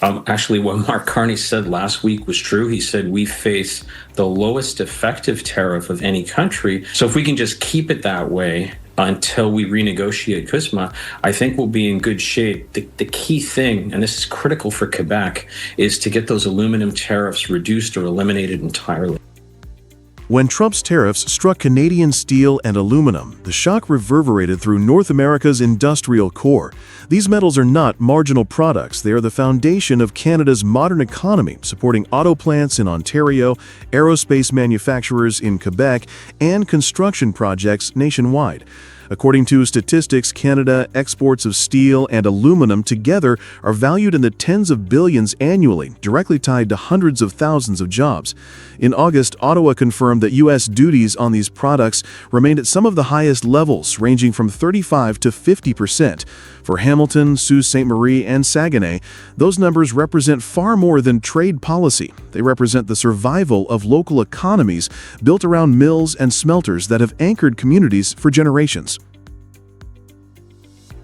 Actually, what Mark Carney said last week was true. He said we face the lowest effective tariff of any country. So if we can just keep it that way until we renegotiate CUSMA, I think we'll be in good shape. The key thing, and this is critical for Quebec, is to get those aluminum tariffs reduced or eliminated entirely. When Trump's tariffs struck Canadian steel and aluminum, the shock reverberated through North America's industrial core. These metals are not marginal products. They are the foundation of Canada's modern economy, supporting auto plants in Ontario, aerospace manufacturers in Quebec, and construction projects nationwide. According to statistics, Canada exports of steel and aluminum together are valued in the tens of billions annually, directly tied to hundreds of thousands of jobs. In August, Ottawa confirmed that U.S. duties on these products remained at some of the highest levels, ranging from 35% to 50%. For Hamilton, Sault Ste. Marie, and Saguenay, those numbers represent far more than trade policy. They represent the survival of local economies built around mills and smelters that have anchored communities for generations.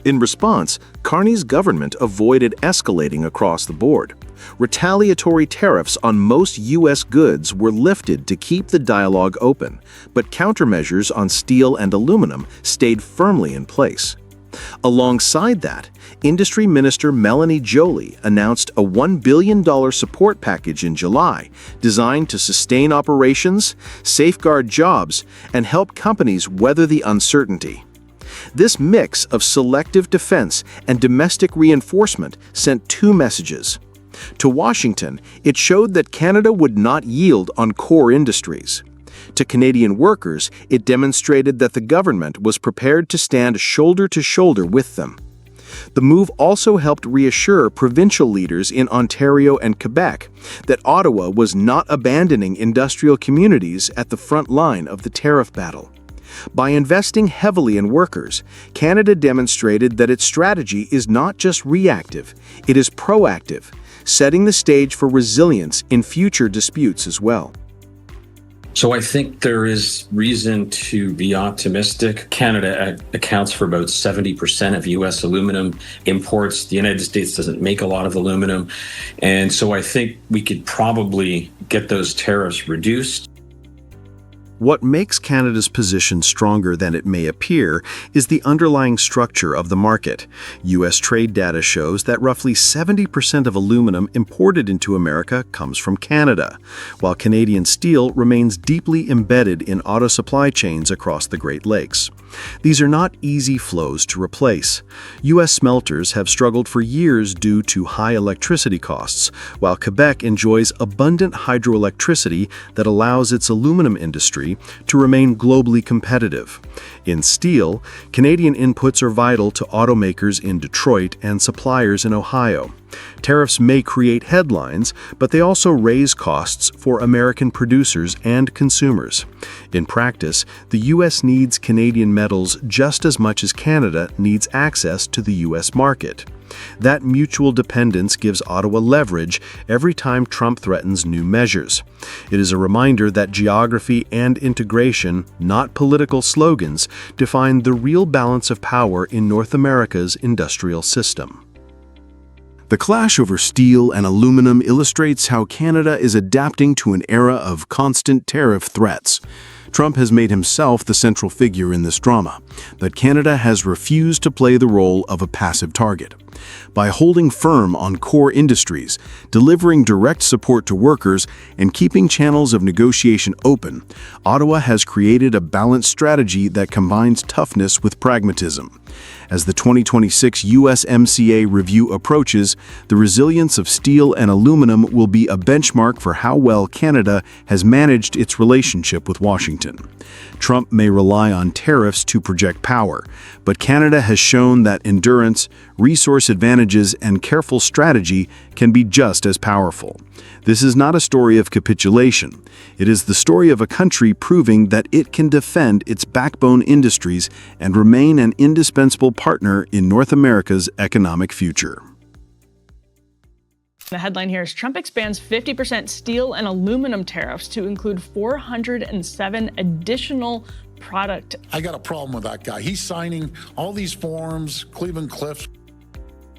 In response, Carney's government avoided escalating across the board. Retaliatory tariffs on most U.S. goods were lifted to keep the dialogue open, but countermeasures on steel and aluminum stayed firmly in place. Alongside that, Industry Minister Melanie Joly announced a $1 billion support package in July designed to sustain operations, safeguard jobs, and help companies weather the uncertainty. This mix of selective defense and domestic reinforcement sent two messages. To Washington, it showed that Canada would not yield on core industries. To Canadian workers, it demonstrated that the government was prepared to stand shoulder to shoulder with them. The move also helped reassure provincial leaders in Ontario and Quebec that Ottawa was not abandoning industrial communities at the front line of the tariff battle. By investing heavily in workers, Canada demonstrated that its strategy is not just reactive, it is proactive, setting the stage for resilience in future disputes as well. So I think there is reason to be optimistic. Canada accounts for about 70% of U.S. aluminum imports. The United States doesn't make a lot of aluminum. And so I think we could probably get those tariffs reduced. What makes Canada's position stronger than it may appear is the underlying structure of the market. U.S. trade data shows that roughly 70% of aluminum imported into America comes from Canada, while Canadian steel remains deeply embedded in auto supply chains across the Great Lakes. These are not easy flows to replace. U.S. smelters have struggled for years due to high electricity costs, while Quebec enjoys abundant hydroelectricity that allows its aluminum industry to remain globally competitive. In steel, Canadian inputs are vital to automakers in Detroit and suppliers in Ohio. Tariffs may create headlines, but they also raise costs for American producers and consumers. In practice, the U.S. needs Canadian metals just as much as Canada needs access to the U.S. market. That mutual dependence gives Ottawa leverage every time Trump threatens new measures. It is a reminder that geography and integration, not political slogans, define the real balance of power in North America's industrial system. The clash over steel and aluminum illustrates how Canada is adapting to an era of constant tariff threats. Trump has made himself the central figure in this drama, but Canada has refused to play the role of a passive target. By holding firm on core industries, delivering direct support to workers, and keeping channels of negotiation open, Ottawa has created a balanced strategy that combines toughness with pragmatism. As the 2026 USMCA review approaches, the resilience of steel and aluminum will be a benchmark for how well Canada has managed its relationship with Washington. Trump may rely on tariffs to project power, but Canada has shown that endurance, resource advantages, and careful strategy can be just as powerful. This is not a story of capitulation. It is the story of a country proving that it can defend its backbone industries and remain an indispensable partner in North America's economic future. The headline here is Trump expands 50% steel and aluminum tariffs to include 407 additional product. I got a problem with that guy. He's signing all these forms, Cleveland Cliffs.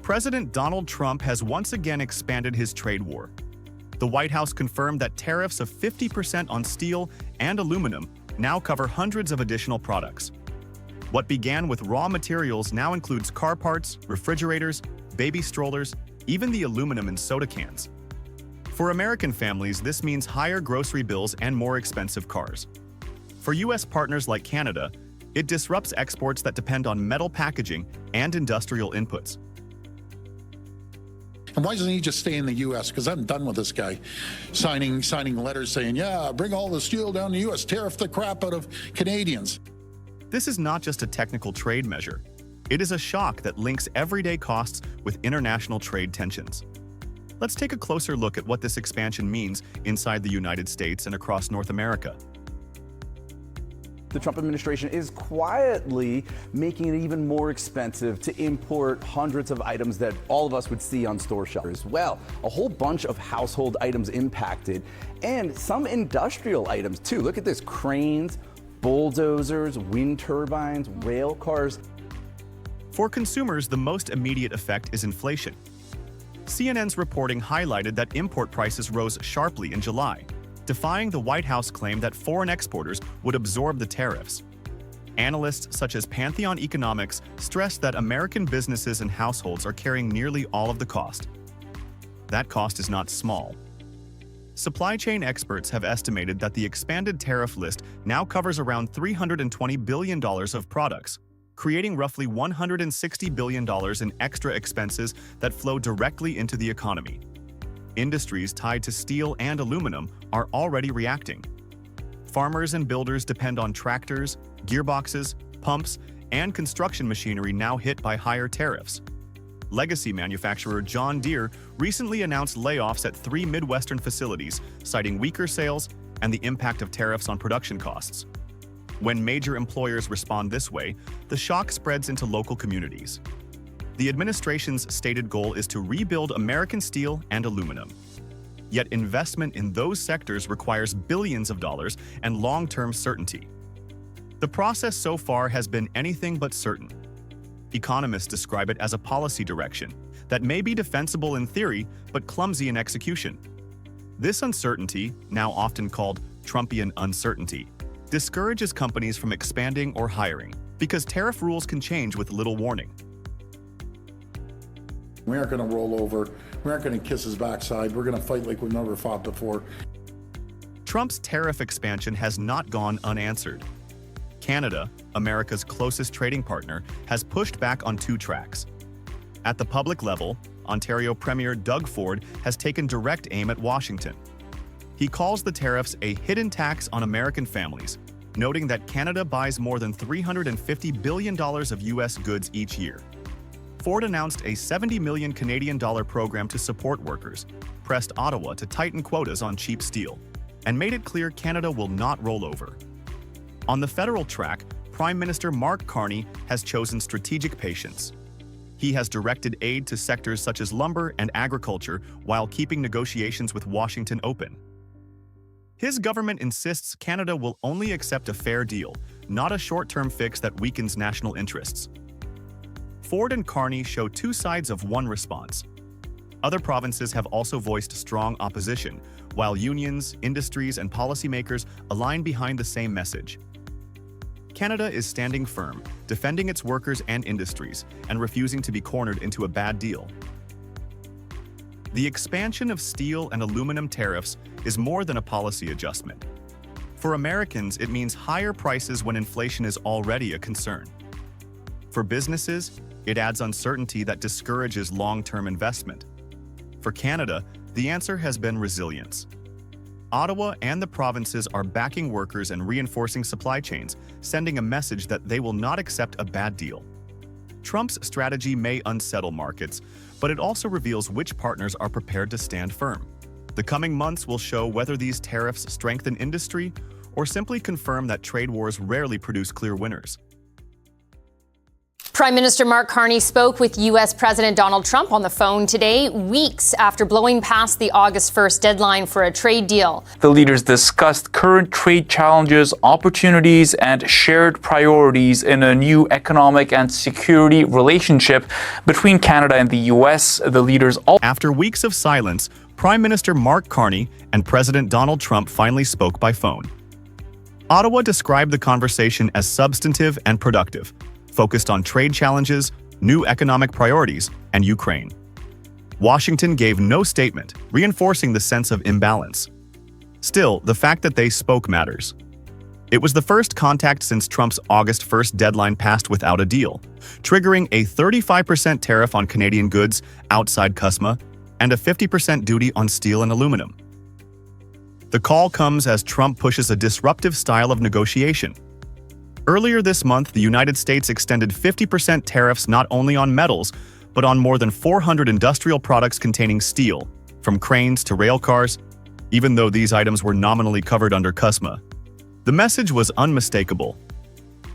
President Donald Trump has once again expanded his trade war. The White House confirmed that tariffs of 50% on steel and aluminum now cover hundreds of additional products. What began with raw materials now includes car parts, refrigerators, baby strollers, even the aluminum in soda cans. For American families, this means higher grocery bills and more expensive cars. For U.S. partners like Canada, it disrupts exports that depend on metal packaging and industrial inputs. And why doesn't he just stay in the U.S.? Because I'm done with this guy signing letters saying, yeah, bring all the steel down to the U.S., tariff the crap out of Canadians. This is not just a technical trade measure. It is a shock that links everyday costs with international trade tensions. Let's take a closer look at what this expansion means inside the United States and across North America. The Trump administration is quietly making it even more expensive to import hundreds of items that all of us would see on store shelves. Well, a whole bunch of household items impacted, and some industrial items too. Look at this: cranes, bulldozers, wind turbines, rail cars. For consumers, the most immediate effect is inflation. CNN's reporting highlighted that import prices rose sharply in July, defying the White House claim that foreign exporters would absorb the tariffs. Analysts such as Pantheon Economics stress that American businesses and households are carrying nearly all of the cost. That cost is not small. Supply chain experts have estimated that the expanded tariff list now covers around $320 billion of products, creating roughly $160 billion in extra expenses that flow directly into the economy. Industries tied to steel and aluminum are already reacting. Farmers and builders depend on tractors, gearboxes, pumps, and construction machinery now hit by higher tariffs. Legacy manufacturer John Deere recently announced layoffs at 3 Midwestern facilities, citing weaker sales and the impact of tariffs on production costs. When major employers respond this way, the shock spreads into local communities. The administration's stated goal is to rebuild American steel and aluminum. Yet investment in those sectors requires billions of dollars and long-term certainty. The process so far has been anything but certain. Economists describe it as a policy direction that may be defensible in theory but clumsy in execution. This uncertainty, now often called Trumpian uncertainty, discourages companies from expanding or hiring because tariff rules can change with little warning. We aren't going to roll over. We aren't going to kiss his backside. We're going to fight like we've never fought before. Trump's tariff expansion has not gone unanswered. Canada, America's closest trading partner, has pushed back on 2 tracks. At the public level, Ontario Premier Doug Ford has taken direct aim at Washington. He calls the tariffs a hidden tax on American families, noting that Canada buys more than $350 billion of U.S. goods each year. Ford announced a $70 million Canadian program to support workers, pressed Ottawa to tighten quotas on cheap steel, and made it clear Canada will not roll over. On the federal track, Prime Minister Mark Carney has chosen strategic patience. He has directed aid to sectors such as lumber and agriculture while keeping negotiations with Washington open. His government insists Canada will only accept a fair deal, not a short-term fix that weakens national interests. Ford and Carney show 2 sides of one response. Other provinces have also voiced strong opposition, while unions, industries, and policymakers align behind the same message. Canada is standing firm, defending its workers and industries, and refusing to be cornered into a bad deal. The expansion of steel and aluminum tariffs is more than a policy adjustment. For Americans, it means higher prices when inflation is already a concern. For businesses, it adds uncertainty that discourages long-term investment. For Canada, the answer has been resilience. Ottawa and the provinces are backing workers and reinforcing supply chains, sending a message that they will not accept a bad deal. Trump's strategy may unsettle markets, but it also reveals which partners are prepared to stand firm. The coming months will show whether these tariffs strengthen industry or simply confirm that trade wars rarely produce clear winners. Prime Minister Mark Carney spoke with U.S. President Donald Trump on the phone today, weeks after blowing past the August 1st deadline for a trade deal. The leaders discussed current trade challenges, opportunities, and shared priorities in a new economic and security relationship between Canada and the U.S. The leaders After weeks of silence, Prime Minister Mark Carney and President Donald Trump finally spoke by phone. Ottawa described the conversation as substantive and productive, focused on trade challenges, new economic priorities, and Ukraine. Washington gave no statement, reinforcing the sense of imbalance. Still, the fact that they spoke matters. It was the first contact since Trump's August 1st deadline passed without a deal, triggering a 35% tariff on Canadian goods outside CUSMA and a 50% duty on steel and aluminum. The call comes as Trump pushes a disruptive style of negotiation. Earlier this month, the United States extended 50% tariffs not only on metals, but on more than 400 industrial products containing steel, from cranes to rail cars, even though these items were nominally covered under CUSMA. The message was unmistakable.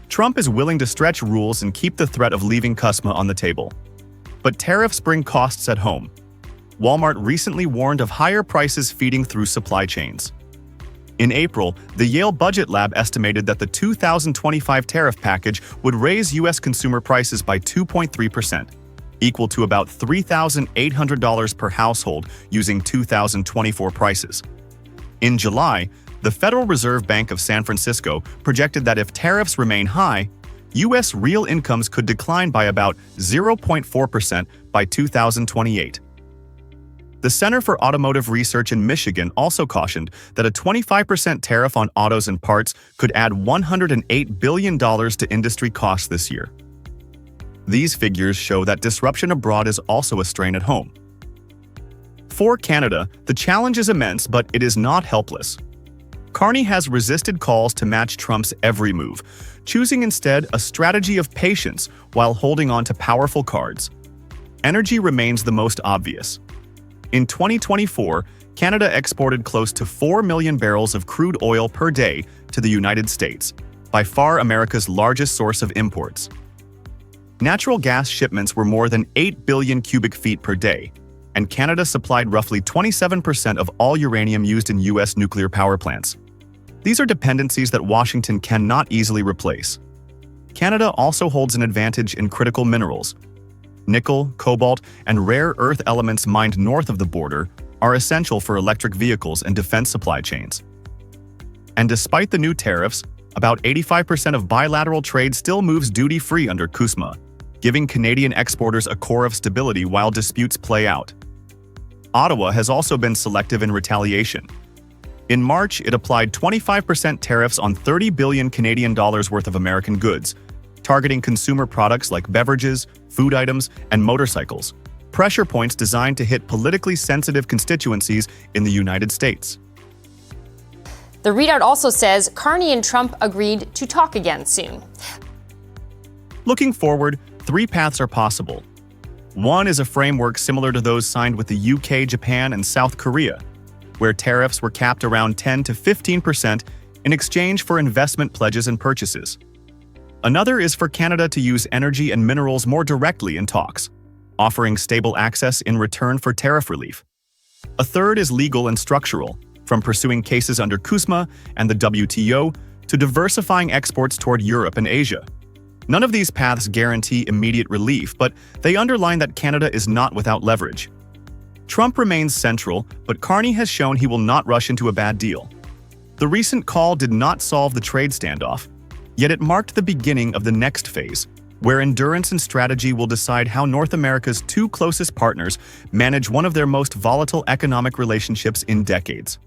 Trump is willing to stretch rules and keep the threat of leaving CUSMA on the table. But tariffs bring costs at home. Walmart recently warned of higher prices feeding through supply chains. In April, the Yale Budget Lab estimated that the 2025 tariff package would raise U.S. consumer prices by 2.3%, equal to about $3,800 per household using 2024 prices. In July, the Federal Reserve Bank of San Francisco projected that if tariffs remain high, U.S. real incomes could decline by about 0.4% by 2028. The Center for Automotive Research in Michigan also cautioned that a 25% tariff on autos and parts could add $108 billion to industry costs this year. These figures show that disruption abroad is also a strain at home. For Canada, the challenge is immense, but it is not helpless. Carney has resisted calls to match Trump's every move, choosing instead a strategy of patience while holding on to powerful cards. Energy remains the most obvious. In 2024, Canada exported close to 4 million barrels of crude oil per day to the United States, by far America's largest source of imports. Natural gas shipments were more than 8 billion cubic feet per day, and Canada supplied roughly 27% of all uranium used in U.S. nuclear power plants. These are dependencies that Washington cannot easily replace. Canada also holds an advantage in critical minerals. Nickel, cobalt, and rare earth elements mined north of the border are essential for electric vehicles and defense supply chains. And despite the new tariffs, about 85% of bilateral trade still moves duty-free under CUSMA, giving Canadian exporters a core of stability while disputes play out. Ottawa has also been selective in retaliation. In March, it applied 25% tariffs on 30 billion Canadian dollars worth of American goods, targeting consumer products like beverages, food items, and motorcycles, pressure points designed to hit politically sensitive constituencies in the United States. The readout also says Carney and Trump agreed to talk again soon. Looking forward, 3 paths are possible. One is a framework similar to those signed with the UK, Japan, and South Korea, where tariffs were capped around 10 to 15% in exchange for investment pledges and purchases. Another is for Canada to use energy and minerals more directly in talks, offering stable access in return for tariff relief. A third is legal and structural, from pursuing cases under CUSMA and the WTO to diversifying exports toward Europe and Asia. None of these paths guarantee immediate relief, but they underline that Canada is not without leverage. Trump remains central, but Carney has shown he will not rush into a bad deal. The recent call did not solve the trade standoff, yet it marked the beginning of the next phase, where endurance and strategy will decide how North America's 2 closest partners manage one of their most volatile economic relationships in decades.